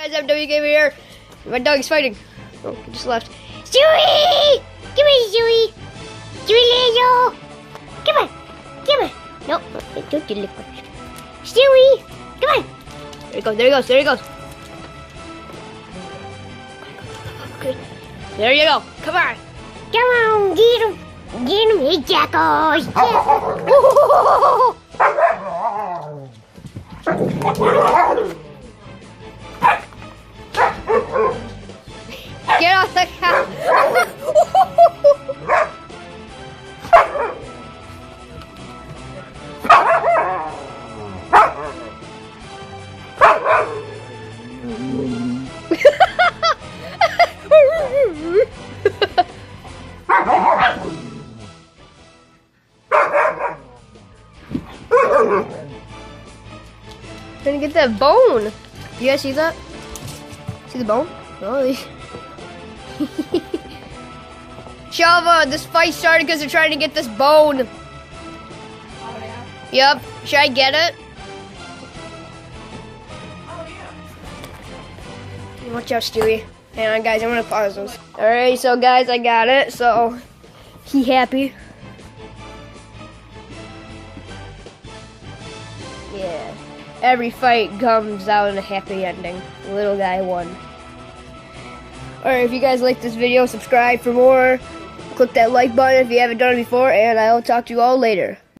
Guys, MW Gamer here. My dog is fighting. Oh, he just left. Stewie! Come here, Stewie! Stewie Lazo! Come on! Come on! Nope, don't you lick my Stewie! Come on! There he goes, there he goes, there he goes. Okay. There you go. Come on! Come on, get him! Get him! Hey, jackals! Get off the couch! Trying to get that bone. You guys see that? See the bone? Oh. Shava, this fight started because they're trying to get this bone. Oh, yeah? Yep. Should I get it? Oh, yeah. Watch out, Stewie. Hang on, guys. I'm gonna pause this. Alright, so guys, I got it. So, he happy. Yeah. Every fight comes out in a happy ending. Little guy won. Alright, if you guys like this video, subscribe for more. Click that like button if you haven't done it before, and I'll talk to you all later.